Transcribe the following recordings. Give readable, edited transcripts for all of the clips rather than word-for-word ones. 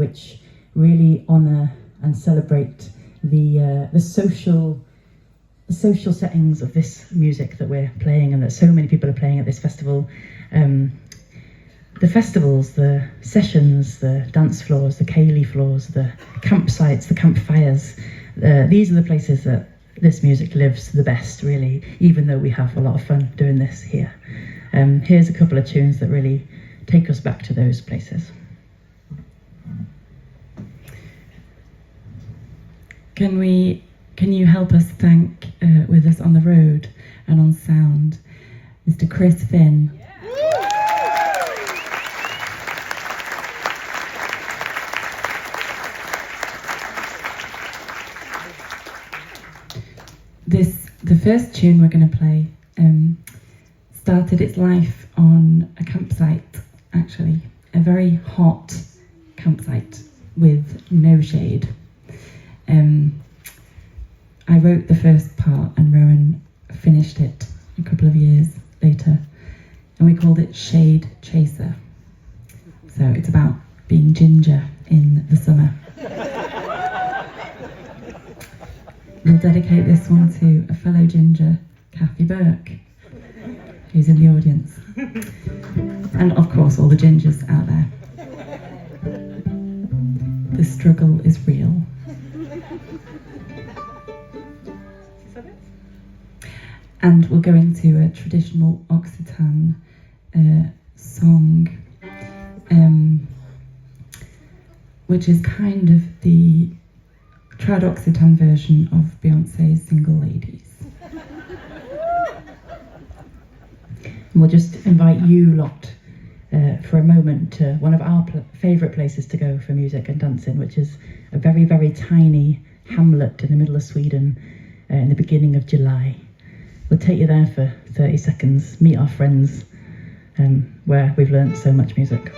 which really honour and celebrate the social settings of this music that we're playing and that so many people are playing at this festival. The festivals, the sessions, the dance floors, the ceilidh floors, the campsites, the campfires, these are the places that this music lives the best, really, even though we have a lot of fun doing this here. Here's a couple of tunes that really take us back to those places. Can you help us thank, with us on the road and on sound, Mr. Chris Finn? The first tune we're going to play started its life on a campsite, actually, a very hot campsite with no shade. I wrote the first part and Rowan finished it a couple of years later, and we called it Shade Chaser. So it's about being ginger in the summer. We'll dedicate this one to a fellow ginger, Kathy Burke, who's in the audience. And of course, all the gingers out there. The struggle is real. And we'll go into a traditional Occitan song, which is kind of the trad Occitan version of Beyonce's Single Ladies. And we'll just invite you lot for a moment to one of our favourite places to go for music and dancing, which is a very, very tiny hamlet in the middle of Sweden in the beginning of July. We'll take you there for 30 seconds, meet our friends, where we've learnt so much music.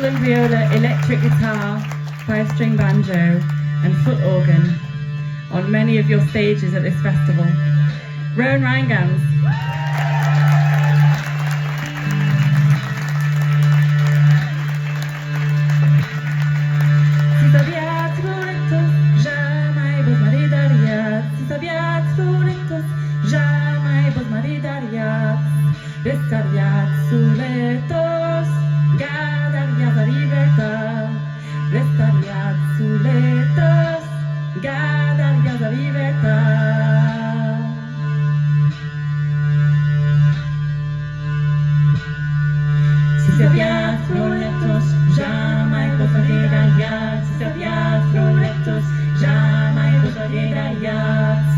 and viola, electric guitar, 5-string banjo and foot organ on many of your stages at this festival. Rheingans. Si sabiați boletos, jamais vos maridariați. Si sabiați boletos, jamais vos maridariați. Restariați suletos, gadariați la libertà. Restariați suletos, gadariați la libertà. Si sabiați boletos, jamais vos maridariați. Si sabiați boletos, jamais vos maridariați.